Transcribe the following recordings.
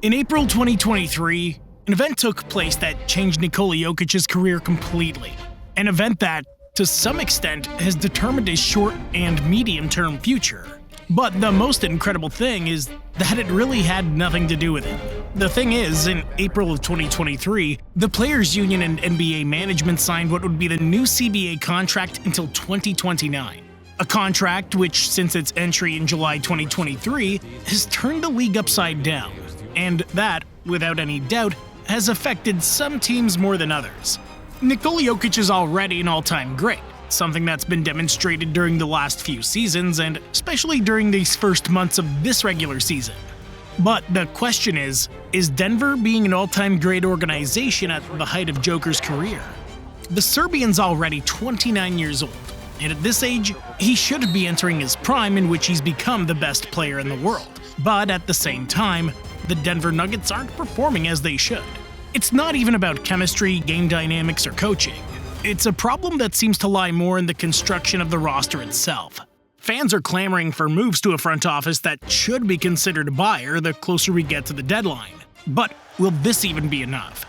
In April 2023, an event took place that changed Nikola Jokic's career completely. An event that, to some extent, has determined his short and medium-term future. But the most incredible thing is that it really had nothing to do with it. The thing is, in April of 2023, the Players Union and NBA management signed what would be the new CBA contract until 2029. A contract which, since its entry in July 2023, has turned the league upside down. And that, without any doubt, has affected some teams more than others. Nikola Jokic is already an all-time great, something that's been demonstrated during the last few seasons and especially during these first months of this regular season. But the question is Denver being an all-time great organization at the height of Joker's career? The Serbian's already 29 years old, and at this age, he should be entering his prime in which he's become the best player in the world. But at the same time, the Denver Nuggets aren't performing as they should. It's not even about chemistry, game dynamics, or coaching. It's a problem that seems to lie more in the construction of the roster itself. Fans are clamoring for moves to a front office that should be considered a buyer the closer we get to the deadline. But will this even be enough?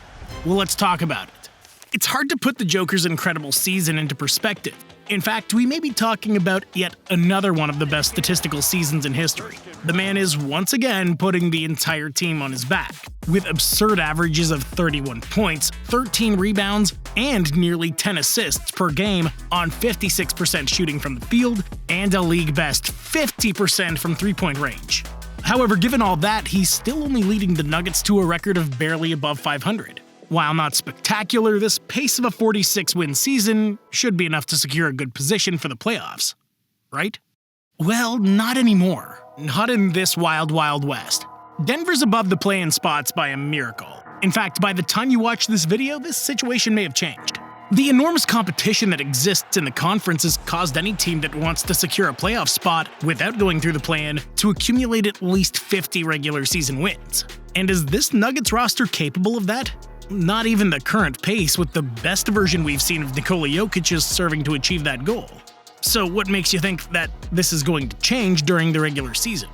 Well, let's talk about it. It's hard to put the Joker's incredible season into perspective. In fact, we may be talking about yet another one of the best statistical seasons in history. The man is once again putting the entire team on his back, with absurd averages of 31 points, 13 rebounds, and nearly 10 assists per game on 56% shooting from the field, and a league-best 50% from three-point range. However, given all that, he's still only leading the Nuggets to a record of barely above 500. While not spectacular, this pace of a 46-win season should be enough to secure a good position for the playoffs, right? Well, not anymore. Not in this wild, wild west. Denver's above the play-in spots by a miracle. In fact, by the time you watch this video, this situation may have changed. The enormous competition that exists in the conference has caused any team that wants to secure a playoff spot without going through the play-in to accumulate at least 50 regular season wins. And is this Nuggets roster capable of that? Not even the current pace, with the best version we've seen of Nikola Jokic is serving to achieve that goal. So what makes you think that this is going to change during the regular season?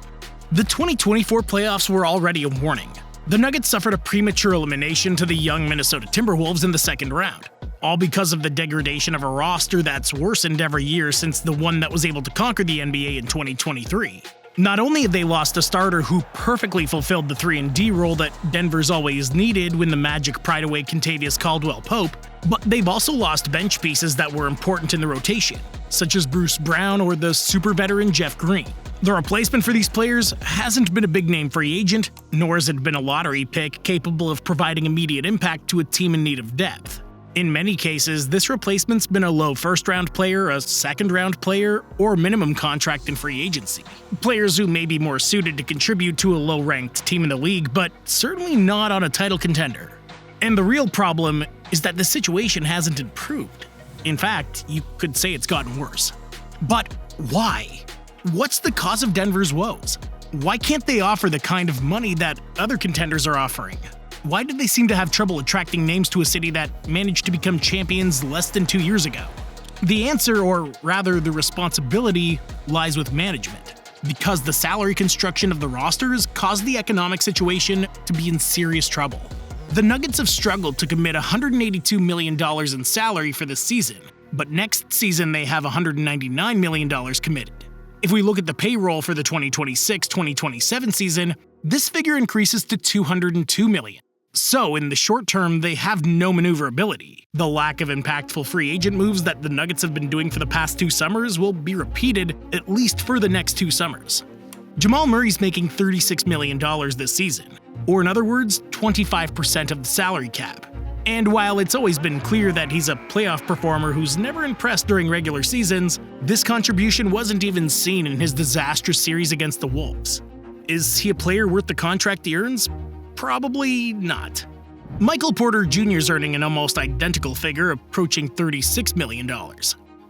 The 2024 playoffs were already a warning. The Nuggets suffered a premature elimination to the young Minnesota Timberwolves in the second round, all because of the degradation of a roster that's worsened every year since the one that was able to conquer the NBA in 2023. Not only have they lost a starter who perfectly fulfilled the 3-and-D role that Denver's always needed when the Magic pried away Kentavious Caldwell-Pope, but they've also lost bench pieces that were important in the rotation, such as Bruce Brown or the super veteran Jeff Green. The replacement for these players hasn't been a big-name free agent, nor has it been a lottery pick capable of providing immediate impact to a team in need of depth. In many cases, this replacement's been a low first-round player, a second-round player, or minimum contract in free agency. Players who may be more suited to contribute to a low-ranked team in the league, but certainly not on a title contender. And the real problem is that the situation hasn't improved. In fact, you could say it's gotten worse. But why? What's the cause of Denver's woes? Why can't they offer the kind of money that other contenders are offering? Why did they seem to have trouble attracting names to a city that managed to become champions less than 2 years ago? The answer, or rather the responsibility, lies with management, because the salary construction of the rosters caused the economic situation to be in serious trouble. The Nuggets have struggled to commit $182 million in salary for this season, but next season they have $199 million committed. If we look at the payroll for the 2026-2027 season, this figure increases to $202 million. So, in the short term, they have no maneuverability. The lack of impactful free agent moves that the Nuggets have been doing for the past 2 summers will be repeated at least for the next 2 summers. Jamal Murray's making $36 million this season, or in other words, 25% of the salary cap. And while it's always been clear that he's a playoff performer who's never impressed during regular seasons, this contribution wasn't even seen in his disastrous series against the Wolves. Is he a player worth the contract he earns? Probably not. Michael Porter Jr. is earning an almost identical figure, approaching $36 million.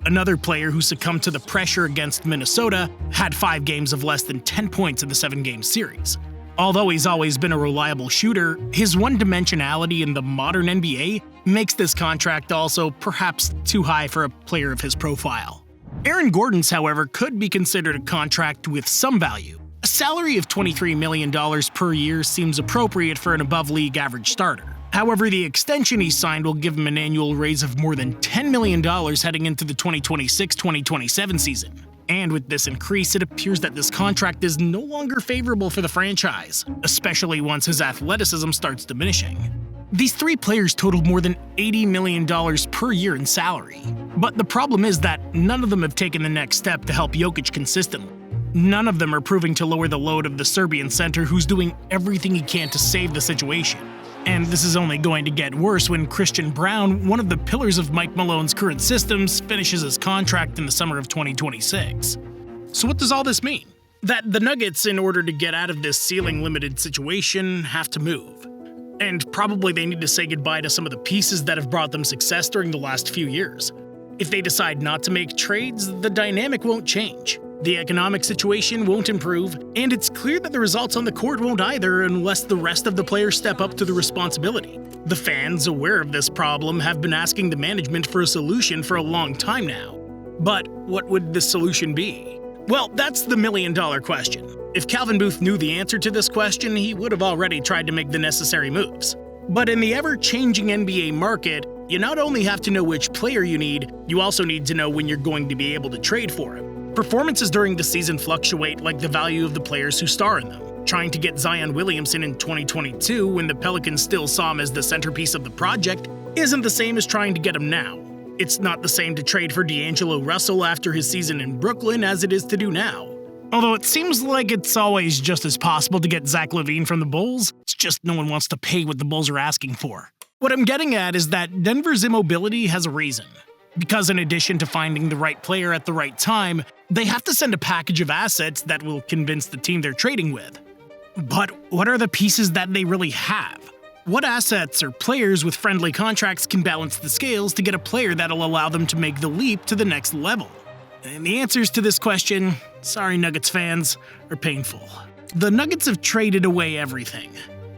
Another player who succumbed to the pressure against Minnesota had 5 games of less than 10 points in the 7-game series. Although he's always been a reliable shooter, his one-dimensionality in the modern NBA makes this contract also perhaps too high for a player of his profile. Aaron Gordon's, however, could be considered a contract with some value, A salary of $23 million per year seems appropriate for an above-league average starter. However, the extension he signed will give him an annual raise of more than $10 million heading into the 2026-2027 season. And with this increase, it appears that this contract is no longer favorable for the franchise, especially once his athleticism starts diminishing. These three players totaled more than $80 million per year in salary. But the problem is that none of them have taken the next step to help Jokic consistently. None of them are proving to lower the load of the Serbian center who's doing everything he can to save the situation. And this is only going to get worse when Christian Braun, one of the pillars of Mike Malone's current systems, finishes his contract in the summer of 2026. So what does all this mean? That the Nuggets, in order to get out of this ceiling-limited situation, have to move. And probably they need to say goodbye to some of the pieces that have brought them success during the last few years. If they decide not to make trades, the dynamic won't change. The economic situation won't improve, and it's clear that the results on the court won't either unless the rest of the players step up to the responsibility. The fans, aware of this problem, have been asking the management for a solution for a long time now. But what would this solution be? Well, that's the million-dollar question. If Calvin Booth knew the answer to this question, he would have already tried to make the necessary moves. But in the ever-changing NBA market, you not only have to know which player you need, you also need to know when you're going to be able to trade for him. Performances during the season fluctuate like the value of the players who star in them. Trying to get Zion Williamson in 2022 when the Pelicans still saw him as the centerpiece of the project isn't the same as trying to get him now. It's not the same to trade for D'Angelo Russell after his season in Brooklyn as it is to do now. Although it seems like it's always just as possible to get Zach LaVine from the Bulls, it's just no one wants to pay what the Bulls are asking for. What I'm getting at is that Denver's immobility has a reason. Because in addition to finding the right player at the right time, they have to send a package of assets that will convince the team they're trading with. But what are the pieces that they really have? What assets or players with friendly contracts can balance the scales to get a player that'll allow them to make the leap to the next level? And the answers to this question, sorry Nuggets fans, are painful. The Nuggets have traded away everything.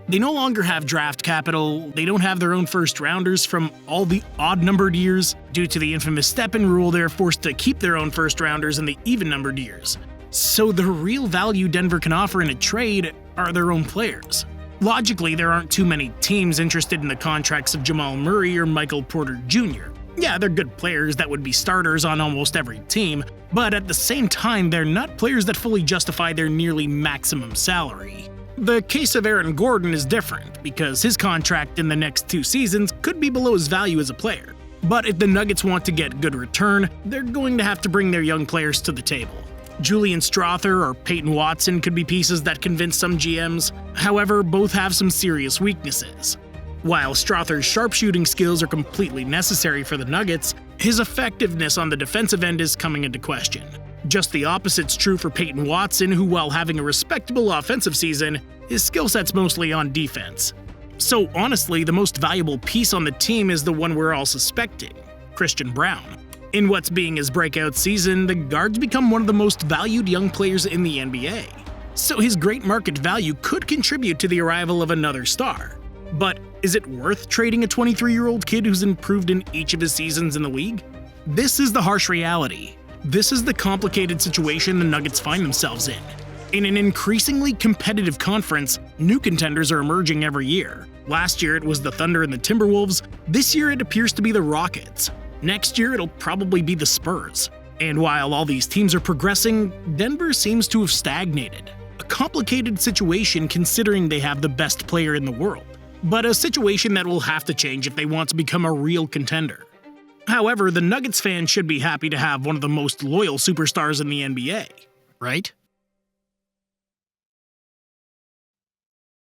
They no longer have draft capital, they don't have their own first-rounders from all the odd-numbered years. Due to the infamous step-in rule, they're forced to keep their own first-rounders in the even-numbered years. So the real value Denver can offer in a trade are their own players. Logically, there aren't too many teams interested in the contracts of Jamal Murray or Michael Porter Jr. Yeah, they're good players that would be starters on almost every team, but at the same time, they're not players that fully justify their nearly maximum salary. The case of Aaron Gordon is different, because his contract in the next 2 seasons could be below his value as a player. But if the Nuggets want to get good return, they're going to have to bring their young players to the table. Julian Strawther or Peyton Watson could be pieces that convince some GMs, however, both have some serious weaknesses. While Strawther's sharpshooting skills are completely necessary for the Nuggets, his effectiveness on the defensive end is coming into question. Just the opposite's true for Peyton Watson, who, while having a respectable offensive season, his skill set's mostly on defense. So honestly, the most valuable piece on the team is the one we're all suspecting, Christian Braun. In what's being his breakout season, the guard's become one of the most valued young players in the NBA. So his great market value could contribute to the arrival of another star. But is it worth trading a 23-year-old kid who's improved in each of his seasons in the league? This is the harsh reality. This is the complicated situation the Nuggets find themselves in. In an increasingly competitive conference, new contenders are emerging every year. Last year it was the Thunder and the Timberwolves, this year it appears to be the Rockets. Next year it'll probably be the Spurs. And while all these teams are progressing, Denver seems to have stagnated. A complicated situation considering they have the best player in the world, but a situation that will have to change if they want to become a real contender. However, the Nuggets fans should be happy to have one of the most loyal superstars in the NBA, right?